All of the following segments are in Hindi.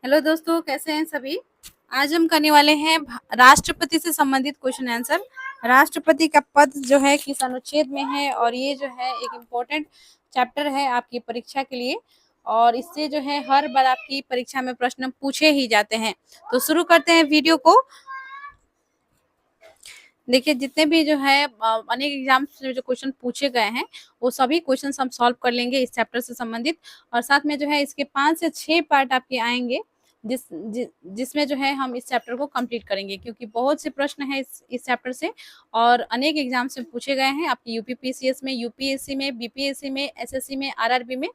हेलो दोस्तों, कैसे हैं सभी। आज हम करने वाले हैं राष्ट्रपति से संबंधित क्वेश्चन आंसर। राष्ट्रपति का पद जो है किस अनुच्छेद में है और ये जो है एक इम्पोर्टेंट चैप्टर है आपकी परीक्षा के लिए और इससे जो है हर बार आपकी परीक्षा में प्रश्न पूछे ही जाते हैं। तो शुरू करते हैं वीडियो को। देखिए, जितने भी जो है अनेक एग्जाम्स में जो क्वेश्चन पूछे गए हैं वो सभी क्वेश्चन हम सॉल्व कर लेंगे इस चैप्टर से संबंधित। और साथ में जो है इसके 5 से 6 पार्ट आपके आएंगे जिसमें जो है हम इस चैप्टर को कंप्लीट करेंगे, क्योंकि बहुत से प्रश्न हैं इस चैप्टर से और अनेक एग्जाम से पूछे गए हैं आपके यूपीपीसीएस में, यूपीएससी में, बीपीएससी में, एसएससी में, आरआरबी में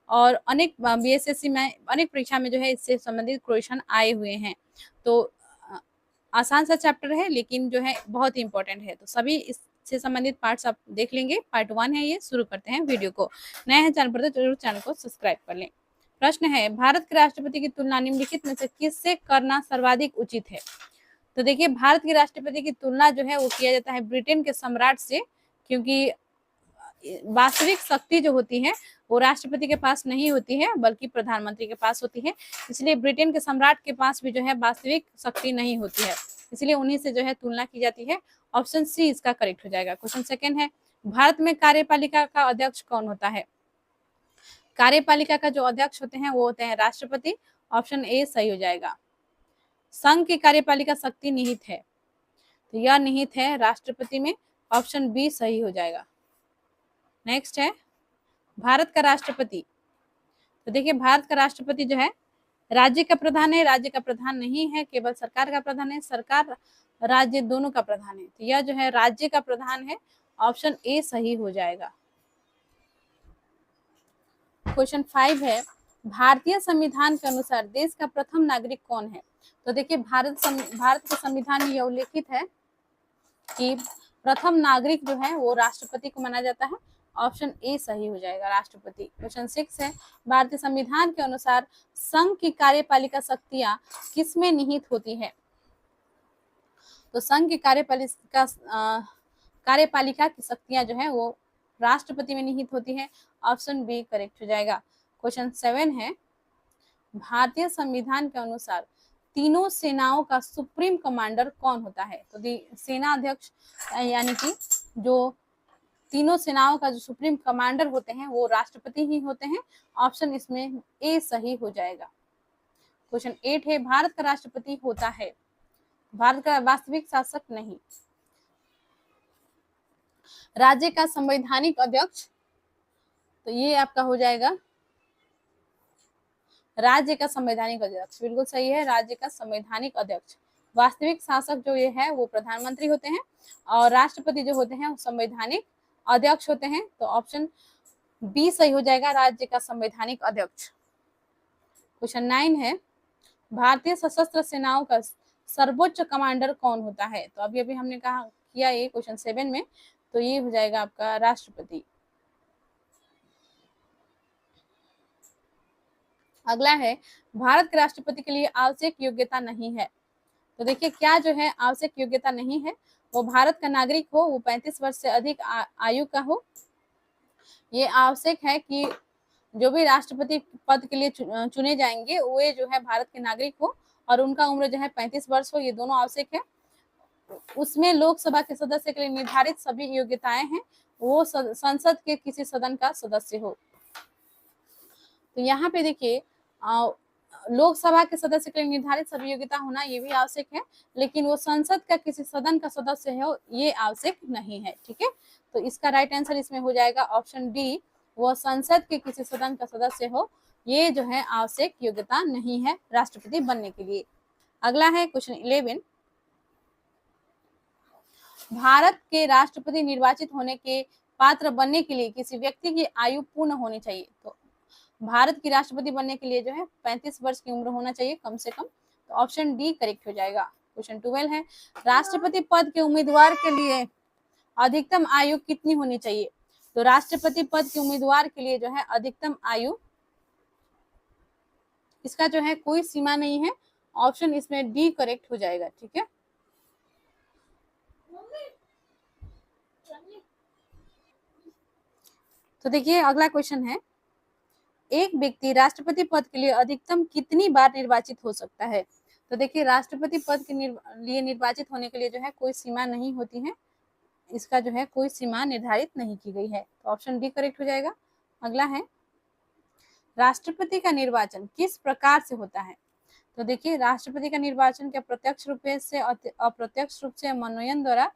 और अनेक बीएसएससी में, अनेक परीक्षा में जो है इससे संबंधित क्वेश्चन आए हुए हैं। तो आसान सा चैप्टर है लेकिन जो है बहुत ही इंपॉर्टेंट है। तो सभी इससे संबंधित पार्ट्स आप देख लेंगे। पार्ट 1 है ये। शुरू करते हैं वीडियो को। नए हैं चैनल पर तो जरूर चैनल को सब्सक्राइब कर लें। प्रश्न है, भारत के राष्ट्रपति की तुलना निम्नलिखित में से किससे करना सर्वाधिक उचित है। तो देखिए, भारत के राष्ट्रपति की तुलना जो है वो किया जाता है ब्रिटेन के सम्राट से, क्योंकि वास्तविक शक्ति जो होती है वो राष्ट्रपति के पास नहीं होती है बल्कि प्रधानमंत्री के पास होती है। इसलिए ब्रिटेन के सम्राट के पास भी जो है वास्तविक शक्ति नहीं होती है, इसलिए उन्हीं से जो है तुलना की जाती है। ऑप्शन सी इसका करेक्ट हो जाएगा। क्वेश्चन सेकंड है, भारत में कार्यपालिका का अध्यक्ष कौन होता है। कार्यपालिका का जो अध्यक्ष होते हैं वो होते हैं राष्ट्रपति। ऑप्शन ए सही हो जाएगा। संघ की कार्यपालिका शक्ति निहित है, तो यह निहित है राष्ट्रपति में। ऑप्शन बी सही हो जाएगा। नेक्स्ट है, भारत का राष्ट्रपति। तो देखिए, भारत का राष्ट्रपति जो है राज्य का प्रधान है, राज्य का प्रधान नहीं है, केवल सरकार का प्रधान है। सरकार राज्य दोनों का प्रधान है, तो यह जो है राज्य का प्रधान है। ऑप्शन ए सही हो जाएगा। क्वेश्चन 5 है, भारतीय संविधान के अनुसार देश का प्रथम नागरिक कौन है। तो देखिए, भारत के संविधान में यह उल्लेखित है कि प्रथम नागरिक जो है वो राष्ट्रपति को माना जाता है। ऑप्शन ए सही हो जाएगा, राष्ट्रपति। क्वेश्चन 6 है, भारतीय संविधान के अनुसार संघ की कार्यपालिका शक्तियां किसमें निहित होती है। तो संघ की कार्यपालिका की शक्तियां जो है वो राष्ट्रपति में निहित होती है। ऑप्शन बी करेक्ट हो जाएगा। क्वेश्चन 7 है, भारतीय संविधान के अनुसार तीनों सेनाओं का सुप्रीम कमांडर कौन होता है। तो सेना अध्यक्ष यानी कि जो तीनों सेनाओं का जो सुप्रीम कमांडर होते हैं वो राष्ट्रपति ही होते हैं। ऑप्शन इसमें ए सही हो जाएगा। क्वेश्चन 8 है, भारत का राष्ट्रपति होता है, भारत का वास्तविक शासक नहीं। राज्य का संवैधानिक अध्यक्ष, तो ये आपका हो जाएगा राज्य का संवैधानिक अध्यक्ष। बिल्कुल सही है, राज्य का संवैधानिक अध्यक्ष। वास्तविक शासक जो ये है वो प्रधानमंत्री होते हैं और राष्ट्रपति जो होते हैं वो संवैधानिक अध्यक्ष होते हैं। तो ऑप्शन बी सही हो जाएगा, राज्य का संवैधानिक अध्यक्ष। क्वेश्चन 9 है, भारतीय सशस्त्र सेनाओं का सर्वोच्च कमांडर कौन होता है। तो अभी हमने कहा किया ये क्वेश्चन 7 में, तो ये हो जाएगा आपका राष्ट्रपति। अगला है, भारत के राष्ट्रपति के लिए आवश्यक योग्यता नहीं है। तो देखिए, क्या जो है आवश्यक योग्यता नहीं है, वो भारत का नागरिक हो, वो 35 वर्ष से अधिक आयु का हो। ये आवश्यक है कि जो भी राष्ट्रपति पद के लिए चुने जाएंगे वे जो है भारत के नागरिक हो और उनका उम्र जो है 35 वर्ष हो। ये दोनों आवश्यक है। उसमें लोकसभा के सदस्य के लिए निर्धारित सभी योग्यताएं हैं, वो संसद के किसी सदन का सदस्य हो। तो यहाँ पे देखिए, लोकसभा के सदस्य के लिए निर्धारित सभी योग्यता होना ये भी आवश्यक है, लेकिन वो संसद का किसी सदन का सदस्य हो ये आवश्यक नहीं है। ठीक है, तो इसका राइट आंसर इसमें हो जाएगा ऑप्शन डी, वो संसद के किसी सदन का सदस्य हो, ये जो है आवश्यक योग्यता नहीं है राष्ट्रपति बनने के लिए। अगला है क्वेश्चन 11, भारत के राष्ट्रपति निर्वाचित होने के पात्र बनने के लिए किसी व्यक्ति की आयु पूर्ण होनी चाहिए। तो भारत की राष्ट्रपति बनने के लिए जो है 35 वर्ष की उम्र होना चाहिए कम से कम। तो ऑप्शन डी करेक्ट हो जाएगा। क्वेश्चन 12 है, राष्ट्रपति पद के उम्मीदवार के लिए अधिकतम आयु कितनी होनी चाहिए। तो राष्ट्रपति पद के उम्मीदवार के लिए जो है अधिकतम आयु, इसका जो है कोई सीमा नहीं है। ऑप्शन इसमें डी करेक्ट हो जाएगा। ठीक है, तो देखिए अगला क्वेश्चन है, एक व्यक्ति राष्ट्रपति पद के लिए अधिकतम कितनी बार निर्वाचित हो सकता है? तो देखिए राष्ट्रपति पद के लिए निर्वाचित होने के लिए जो है कोई सीमा नहीं होती है, इसका जो है कोई सीमा निर्धारित नहीं की गई है। तो ऑप्शन डी करेक्ट हो जाएगा। अगला है, राष्ट्रपति का निर्वाचन किस प्रकार से होता है? तो देखिए राष्ट्रपति का निर्वाचन क्या प्रत्यक्ष रूप से अप्रत्यक्ष रूप से मनोनयन द्वारा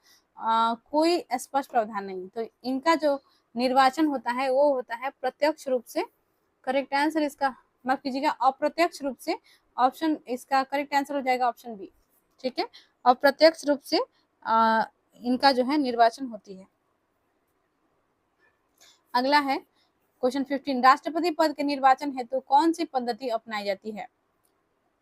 कोई स्पष्ट प्रावधान नहीं। तो इनका जो निर्वाचन होता है वो होता है प्रत्यक्ष रूप से। करेक्ट आंसर इसका, माफ कीजिएगा, अप्रत्यक्ष रूप से। ऑप्शन इसका करेक्ट आंसर हो जाएगा ऑप्शन बी। ठीक है, अप्रत्यक्ष रूप से इनका जो है निर्वाचन होती है। अगला है क्वेश्चन 15, राष्ट्रपति पद के निर्वाचन हेतु कौन सी पद्धति अपनाई जाती है?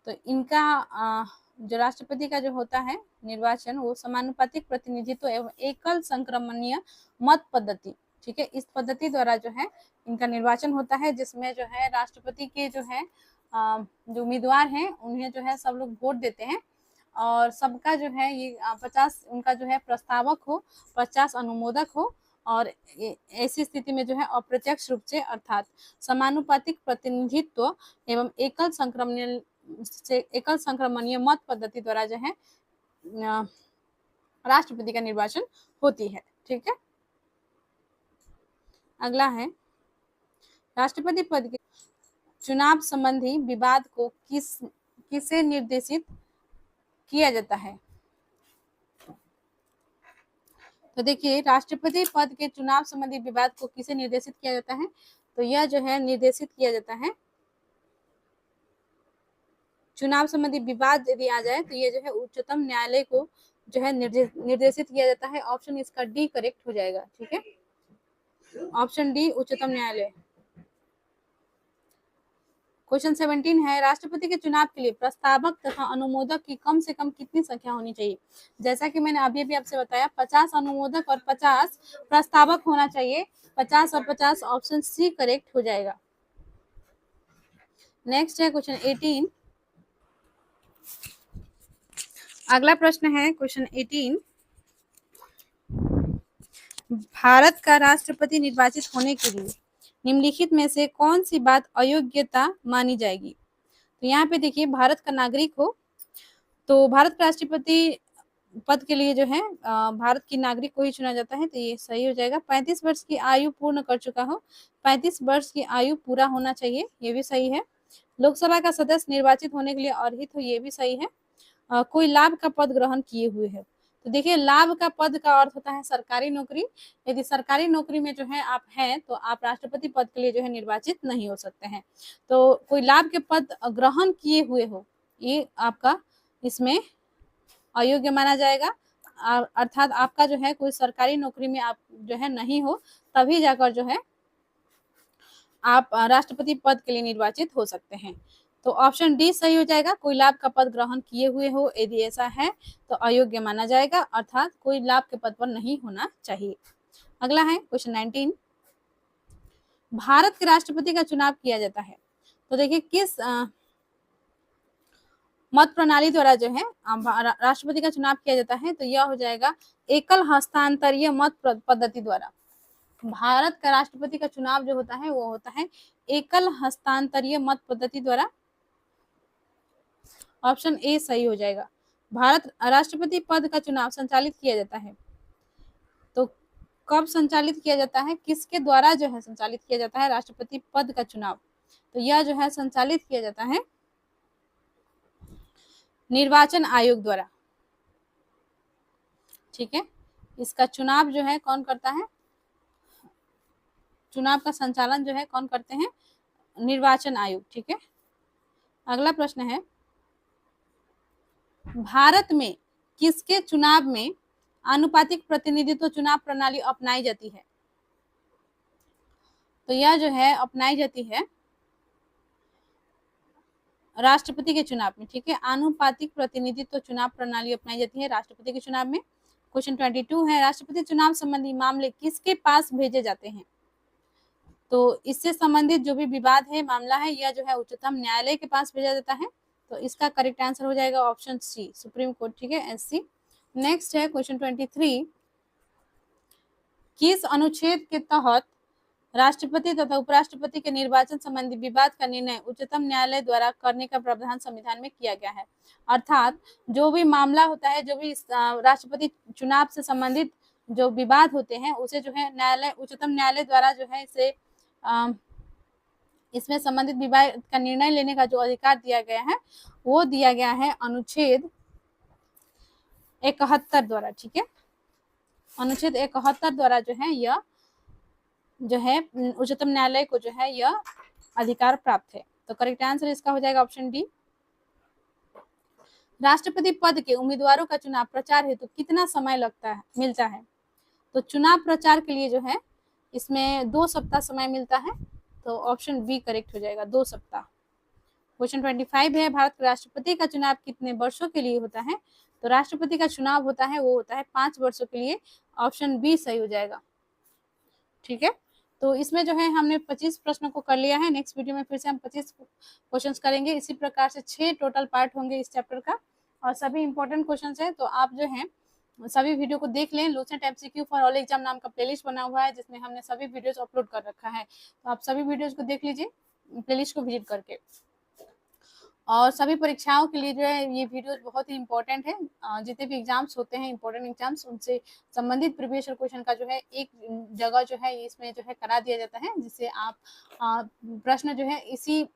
तो इनका जो राष्ट्रपति का जो होता है निर्वाचन वो समानुपातिक प्रतिनिधित्व एवं एकल संक्रमणीय मत पद्धति, ठीक है, इस पद्धति द्वारा जो है इनका निर्वाचन होता है, जिसमें जो है राष्ट्रपति के जो है जो उम्मीदवार हैं उन्हें जो है सब लोग वोट देते हैं और सबका जो है ये 50 उनका जो है प्रस्तावक हो, 50 अनुमोदक हो और ऐसी स्थिति में जो है अप्रत्यक्ष रूप से अर्थात समानुपातिक प्रतिनिधित्व एवं एकल संक्रमणीय मत पद्धति द्वारा जो है राष्ट्रपति का निर्वाचन होती है। ठीक है, अगला है, राष्ट्रपति पद के चुनाव संबंधी विवाद को किसे निर्देशित किया जाता है? तो देखिए राष्ट्रपति पद के चुनाव संबंधी विवाद को किसे निर्देशित किया जाता है? तो यह जो है निर्देशित किया जाता है, चुनाव संबंधी विवाद यदि आ जाए तो ये जो है उच्चतम न्यायालय को जो है निर्देशित किया जाता है। ऑप्शन इसका डी करेक्ट हो जाएगा। ठीक है, ऑप्शन डी उच्चतम न्यायालय। क्वेश्चन 17 है, राष्ट्रपति के चुनाव के लिए प्रस्तावक तथा अनुमोदक की कम से कम कितनी संख्या होनी चाहिए? जैसा कि मैंने अभी भी आपसे बताया 50 अनुमोदक और 50 प्रस्तावक होना चाहिए। 50 और 50 ऑप्शन सी करेक्ट हो जाएगा। नेक्स्ट है क्वेश्चन 18। अगला प्रश्न है क्वेश्चन 18, भारत का राष्ट्रपति निर्वाचित होने के लिए निम्नलिखित में से कौन सी बात अयोग्यता मानी जाएगी? तो यहाँ पे देखिए भारत का नागरिक हो, तो भारत का राष्ट्रपति पद के लिए जो है भारत की नागरिक को ही चुना जाता है, तो ये सही हो जाएगा। 35 वर्ष की आयु पूर्ण कर चुका हो, 35 वर्ष की आयु पूरा होना चाहिए, ये भी सही है। लोकसभा का सदस्य निर्वाचित होने के लिए अर्हित हो, ये भी सही है। कोई लाभ का पद ग्रहण किए हुए है, तो देखिए लाभ का पद का अर्थ होता है सरकारी नौकरी। यदि सरकारी नौकरी में जो है आप हैं तो आप राष्ट्रपति पद के लिए जो है निर्वाचित नहीं हो सकते हैं। तो कोई लाभ के पद ग्रहण किए हुए हो, ये आपका इसमें अयोग्य माना जाएगा। अर्थात आपका जो है कोई सरकारी नौकरी में आप जो है नहीं हो, तभी जाकर जो है आप राष्ट्रपति पद के लिए निर्वाचित हो सकते हैं। तो ऑप्शन डी सही हो जाएगा, कोई लाभ का पद ग्रहण किए हुए हो, यदि ऐसा है तो अयोग्य माना जाएगा, अर्थात कोई लाभ के पद पर नहीं होना चाहिए। अगला है क्वेश्चन 19, भारत के राष्ट्रपति का चुनाव किया जाता है, तो देखिए किस मत प्रणाली द्वारा जो है राष्ट्रपति का चुनाव किया जाता है? तो यह हो जाएगा एकल हस्तांतरीय मत पद्धति द्वारा। भारत का राष्ट्रपति का चुनाव जो होता है वो होता है एकल हस्तांतरीय मत पद्धति द्वारा। ऑप्शन ए सही हो जाएगा। भारत राष्ट्रपति पद का चुनाव संचालित किया जाता है, तो कब संचालित किया जाता है, किसके द्वारा जो है संचालित किया जाता है राष्ट्रपति पद का चुनाव? तो यह जो है संचालित किया जाता है निर्वाचन आयोग द्वारा। ठीक है, इसका चुनाव जो है कौन करता है, चुनाव का संचालन जो है कौन करते हैं? निर्वाचन आयोग। ठीक है, अगला प्रश्न है, भारत में किसके चुनाव में आनुपातिक प्रतिनिधित्व चुनाव प्रणाली अपनाई जाती है? तो यह जो है अपनाई जाती है राष्ट्रपति के चुनाव में। ठीक है, आनुपातिक प्रतिनिधित्व चुनाव प्रणाली अपनाई जाती है राष्ट्रपति के चुनाव में। क्वेश्चन 22 है, राष्ट्रपति चुनाव संबंधी मामले किसके पास भेजे जाते हैं? तो इससे संबंधित जो भी विवाद है, मामला है, यह जो है उच्चतम न्यायालय के पास भेजा जाता है। तो इसका करेक्ट आंसर हो जाएगा ऑप्शन सी, सुप्रीम कोर्ट। ठीक है, एससी। नेक्स्ट है क्वेश्चन 23, किस अनुच्छेद के तहत राष्ट्रपति तथा उपराष्ट्रपति के निर्वाचन संबंधी विवाद का निर्णय उच्चतम न्यायालय द्वारा करने का प्रावधान संविधान में किया गया है। अर्थात जो भी मामला होता है, जो भी राष्ट्रपति चुनाव से संबंधित जो विवाद होते हैं, उसे जो है न्यायालय, उच्चतम न्यायालय द्वारा जो है इसे इसमें संबंधित विवाद का निर्णय लेने का जो अधिकार दिया गया है, वो दिया गया है अनुच्छेद 71 द्वारा। ठीक है, अनुच्छेद 71 द्वारा जो है यह जो है उच्चतम न्यायालय को जो है यह अधिकार प्राप्त है। तो करेक्ट आंसर इसका हो जाएगा ऑप्शन डी। राष्ट्रपति पद के उम्मीदवारों का चुनाव प्रचार हेतु कितना समय मिलता है? तो चुनाव प्रचार के लिए जो है इसमें 2 सप्ताह समय मिलता है। तो ऑप्शन बी करेक्ट हो जाएगा, 2 सप्ताह। क्वेश्चन 25 है, भारत के राष्ट्रपति का चुनाव कितने वर्षों के लिए होता है? तो राष्ट्रपति का चुनाव होता है वो होता है 5 वर्षों के लिए। ऑप्शन बी सही हो जाएगा। ठीक है, तो इसमें जो है हमने 25 प्रश्नों को कर लिया है। नेक्स्ट वीडियो में फिर से हम 25 क्वेश्चंस करेंगे। इसी प्रकार से 6 टोटल पार्ट होंगे इस चैप्टर का, और सभी इंपॉर्टेंट क्वेश्चंस हैं। तो आप जो है सभी वीडियो को देख लें। Lucent MCQ for all exam नाम का प्लेलिस्ट बना हुआ है, जिसमें हमने सभी वीडियोस अपलोड कर रखा है। तो आप सभी वीडियोस को देख लीजिए प्लेलिस्ट को विजिट करके। और सभी परीक्षाओं के लिए जो है ये वीडियो बहुत ही इंपॉर्टेंट है। जितने भी एग्जाम्स होते हैं, इंपॉर्टेंट एग्जाम्स, उनसे संबंधित प्रीवियस ईयर क्वेश्चन का जो है एक जगह जो है इसमें जो है करा दिया जाता है, जिससे आप प्रश्न जो है इसी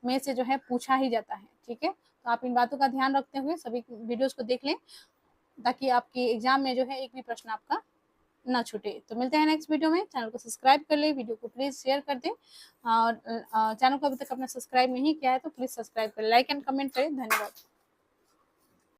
में से जो है पूछा ही जाता है। ठीक है, तो आप इन बातों का ध्यान रखते हुए सभी वीडियोस को देख लें, ताकि आपके एग्जाम में जो है एक भी प्रश्न आपका ना छूटे। तो मिलते हैं नेक्स्ट वीडियो में। चैनल को सब्सक्राइब कर ले, वीडियो को प्लीज शेयर कर दें, और चैनल को अभी तक अपना सब्सक्राइब नहीं किया है तो प्लीज सब्सक्राइब करें, लाइक एंड कमेंट करें। धन्यवाद।